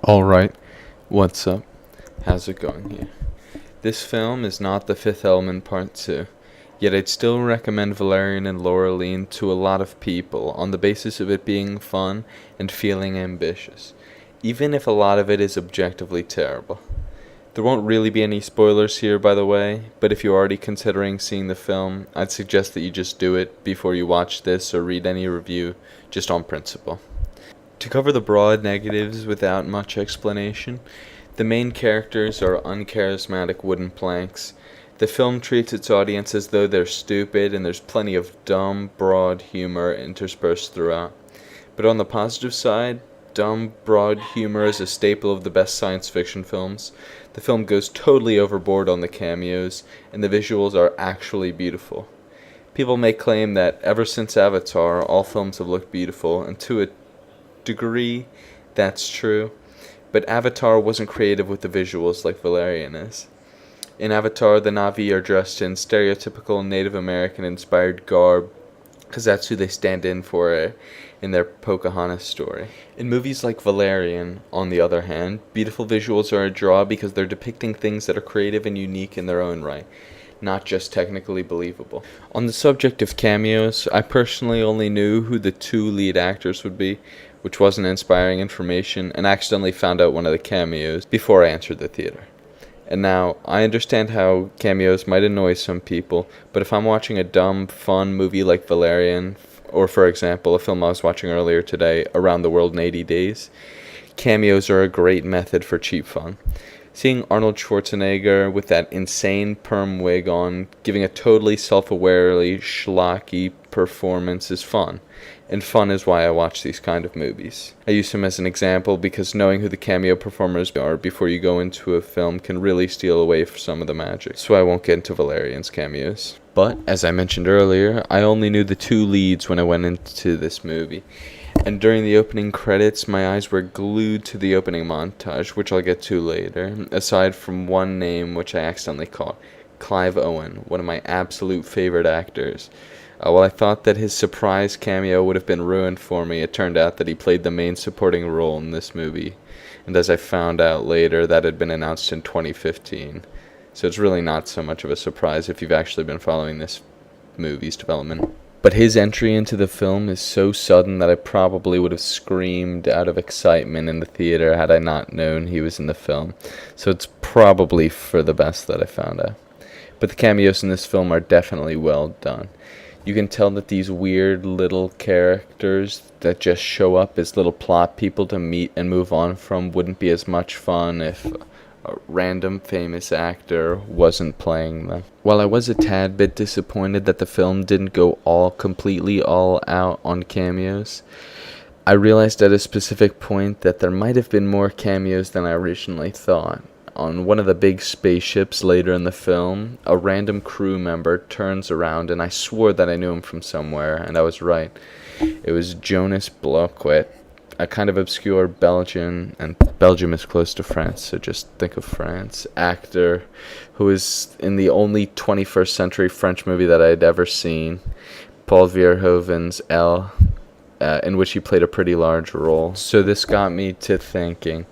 Alright, what's up? How's it going here? This film is not The Fifth Element Part 2, yet I'd still recommend Valerian and Laureline to a lot of people on the basis of it being fun and feeling ambitious, even if a lot of it is objectively terrible. There won't really be any spoilers here, by the way, but if you're already considering seeing the film, I'd suggest that you just do it before you watch this or read any review, just on principle. To cover the broad negatives without much explanation, the main characters are uncharismatic wooden planks. The film treats its audience as though they're stupid, and there's plenty of dumb, broad humor interspersed throughout. But on the positive side, dumb, broad humor is a staple of the best science fiction films. The film goes totally overboard on the cameos, and the visuals are actually beautiful. People may claim that ever since Avatar, all films have looked beautiful, and to a degree, that's true, but Avatar wasn't creative with the visuals like Valerian is. In Avatar, the Na'vi are dressed in stereotypical Native American inspired garb, because that's who they stand in for in their Pocahontas story. In movies like Valerian, on the other hand, beautiful visuals are a draw because they're depicting things that are creative and unique in their own right, not just technically believable. On the subject of cameos, I personally only knew who the two lead actors would be, which wasn't inspiring information, and accidentally found out one of the cameos before I entered the theater. And now, I understand how cameos might annoy some people, but if I'm watching a dumb, fun movie like Valerian, or for example, a film I was watching earlier today, Around the World in 80 Days, cameos are a great method for cheap fun. Seeing Arnold Schwarzenegger with that insane perm wig on, giving a totally self-awarely, schlocky performance is fun. And fun is why I watch these kind of movies. I use him as an example because knowing who the cameo performers are before you go into a film can really steal away some of the magic. So I won't get into Valerian's cameos. But, as I mentioned earlier, I only knew the two leads when I went into this movie. And during the opening credits, my eyes were glued to the opening montage, which I'll get to later, aside from one name which I accidentally caught, Clive Owen, one of my absolute favorite actors. While I thought that his surprise cameo would have been ruined for me, it turned out that he played the main supporting role in this movie. And as I found out later, that had been announced in 2015. So it's really not so much of a surprise if you've actually been following this movie's development. But his entry into the film is so sudden that I probably would have screamed out of excitement in the theater had I not known he was in the film. So it's probably for the best that I found out. But the cameos in this film are definitely well done. You can tell that these weird little characters that just show up as little plot people to meet and move on from wouldn't be as much fun if a random famous actor wasn't playing them. While I was a tad bit disappointed that the film didn't go completely all out on cameos, I realized at a specific point that there might have been more cameos than I originally thought. On one of the big spaceships later in the film, a random crew member turns around, and I swore that I knew him from somewhere, and I was right. It was Jonas Bloquet, a kind of obscure Belgian, and Belgium is close to France, so just think of France, actor who is in the only 21st century French movie that I'd ever seen, Paul Verhoeven's Elle, in which he played a pretty large role. So this got me to thinking.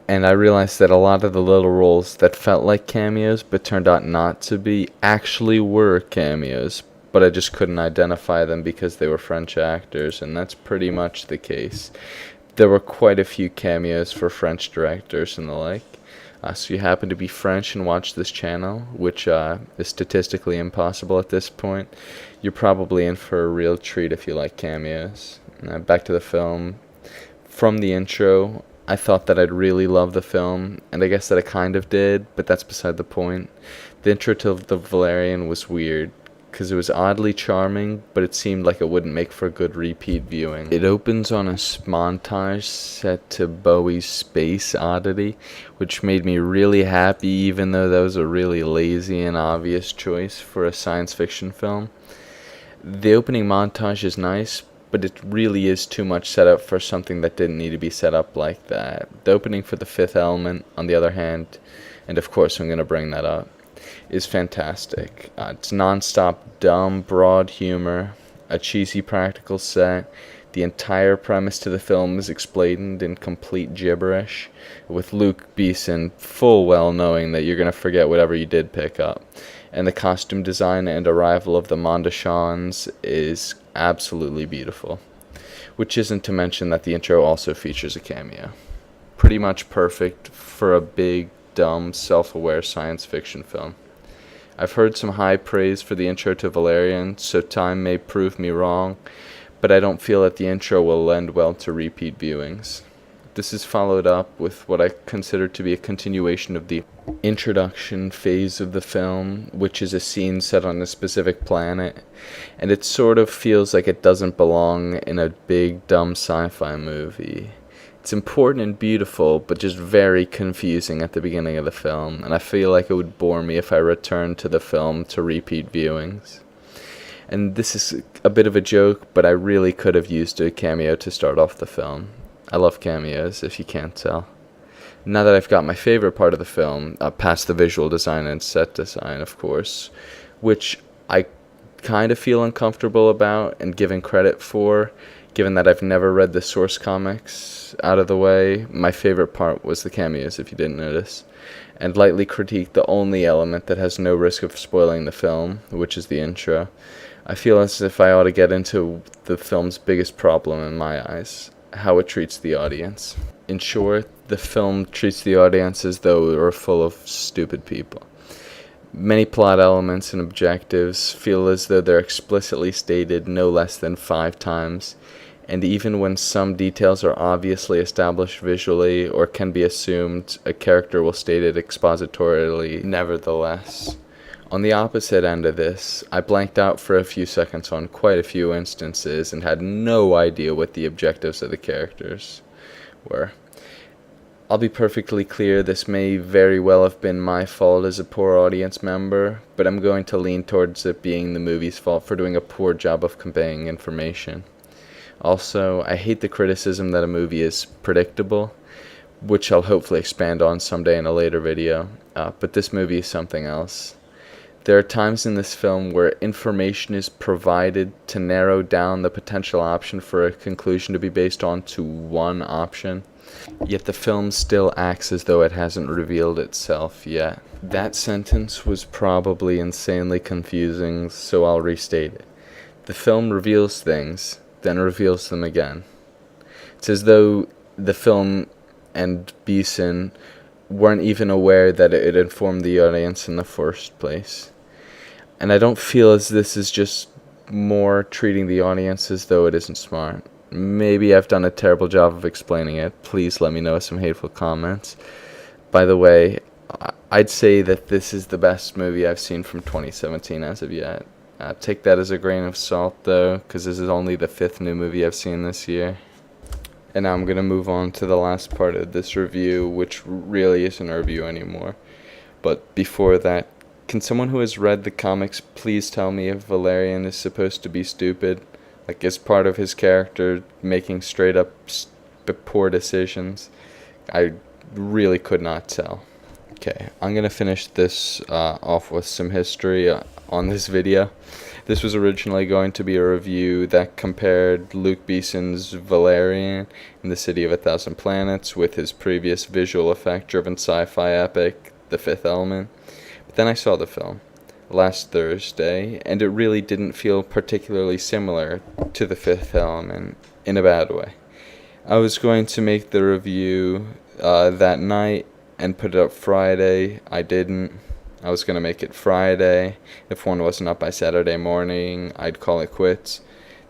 And I realized that a lot of the little roles that felt like cameos but turned out not to be actually were cameos, but I just couldn't identify them because they were French actors, and that's pretty much the case. There were quite a few cameos for French directors and the like. So you happen to be French and watch this channel, which is statistically impossible at this point, you're probably in for a real treat if you like cameos. Back to the film. From the intro, I thought that I'd really love the film, and I guess that I kind of did, but that's beside the point. The intro to the Valerian was weird, because it was oddly charming, but it seemed like it wouldn't make for a good repeat viewing. It opens on a montage set to Bowie's Space Oddity, which made me really happy, even though that was a really lazy and obvious choice for a science fiction film. The opening montage is nice, but it really is too much set up for something that didn't need to be set up like that. The opening for The Fifth Element, on the other hand, and of course I'm going to bring that up, is fantastic. It's non-stop dumb, broad humor, a cheesy practical set, The entire premise to the film is explained in complete gibberish, with Luc Besson full well knowing that you're going to forget whatever you did pick up. And the costume design and arrival of the Mondachans is absolutely beautiful. Which isn't to mention that the intro also features a cameo. Pretty much perfect for a big, dumb, self-aware science fiction film. I've heard some high praise for the intro to Valerian, so time may prove me wrong, but I don't feel that the intro will lend well to repeat viewings. This is followed up with what I consider to be a continuation of the introduction phase of the film, which is a scene set on a specific planet, and it sort of feels like it doesn't belong in a big, dumb sci-fi movie. It's important and beautiful, but just very confusing at the beginning of the film, and I feel like it would bore me if I returned to the film to repeat viewings. And this is a bit of a joke, but I really could have used a cameo to start off the film. I love cameos, if you can't tell. Now that I've got my favorite part of the film, past the visual design and set design, of course, which I kind of feel uncomfortable about and giving credit for, given that I've never read the source comics out of the way, my favorite part was the cameos, if you didn't notice, and lightly critique the only element that has no risk of spoiling the film, which is the intro. I feel as if I ought to get into the film's biggest problem in my eyes, how it treats the audience. In short, the film treats the audience as though it were full of stupid people. Many plot elements and objectives feel as though they're explicitly stated no less than 5 times, and even when some details are obviously established visually or can be assumed, a character will state it expositorily nevertheless. On the opposite end of this, I blanked out for a few seconds on quite a few instances and had no idea what the objectives of the characters were. I'll be perfectly clear, this may very well have been my fault as a poor audience member, but I'm going to lean towards it being the movie's fault for doing a poor job of conveying information. Also, I hate the criticism that a movie is predictable, which I'll hopefully expand on someday in a later video, but this movie is something else. There are times in this film where information is provided to narrow down the potential option for a conclusion to be based on to one option, yet the film still acts as though it hasn't revealed itself yet. That sentence was probably insanely confusing, so I'll restate it. The film reveals things, then reveals them again. It's as though the film and Besson weren't even aware that it informed the audience in the first place. And I don't feel as this is just more treating the audience as though it isn't smart. Maybe I've done a terrible job of explaining it. Please let me know some hateful comments. By the way, I'd say that this is the best movie I've seen from 2017 as of yet. Take that as a grain of salt, though, because this is only the 5th new movie I've seen this year. And now I'm going to move on to the last part of this review, which really isn't a review anymore. But before that, can someone who has read the comics please tell me if Valerian is supposed to be stupid? Like, is part of his character making straight up poor decisions? I really could not tell. Okay, I'm going to finish this off with some history on this video. This was originally going to be a review that compared Luc Besson's Valerian in the City of a Thousand Planets with his previous visual effect-driven sci-fi epic, The Fifth Element. But then I saw the film last Thursday, and it really didn't feel particularly similar to The Fifth Element in a bad way. I was going to make the review that night and put it up Friday. I didn't. I was going to make it Friday. If one wasn't up by Saturday morning, I'd call it quits.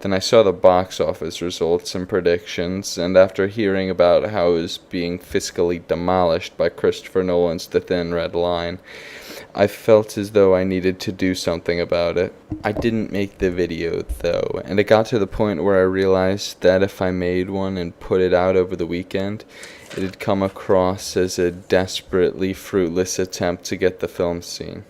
Then I saw the box office results and predictions, and after hearing about how it was being fiscally demolished by Christopher Nolan's The Thin Red Line, I felt as though I needed to do something about it. I didn't make the video, though, and it got to the point where I realized that if I made one and put it out over the weekend, it had come across as a desperately fruitless attempt to get the film seen.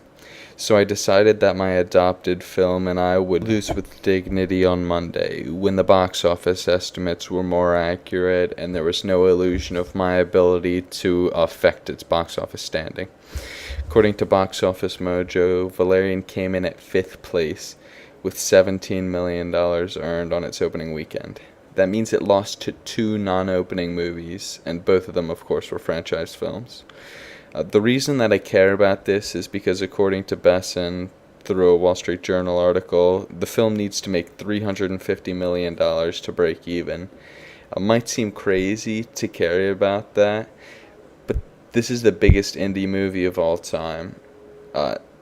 So I decided that my adopted film and I would lose with dignity on Monday, when the box office estimates were more accurate and there was no illusion of my ability to affect its box office standing. According to Box Office Mojo, Valerian came in at 5th place with $17 million earned on its opening weekend. That means it lost to two non-opening movies, and both of them, of course, were franchise films. The reason that I care about this is because, according to Besson, through a Wall Street Journal article, the film needs to make $350 million to break even. It might seem crazy to care about that, but this is the biggest indie movie of all time.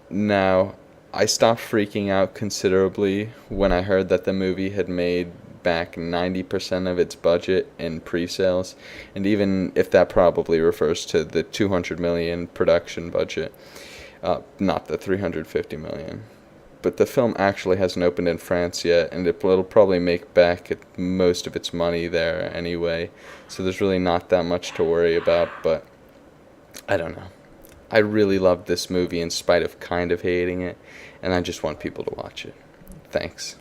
Now, I stopped freaking out considerably when I heard that the movie had made back 90% of its budget in pre-sales, and even if that probably refers to the 200 million production budget, not the 350 million. But the film actually hasn't opened in France yet, and it'll probably make back most of its money there anyway, so there's really not that much to worry about. But I don't know. I really loved this movie in spite of kind of hating it, and I just want people to watch it. Thanks.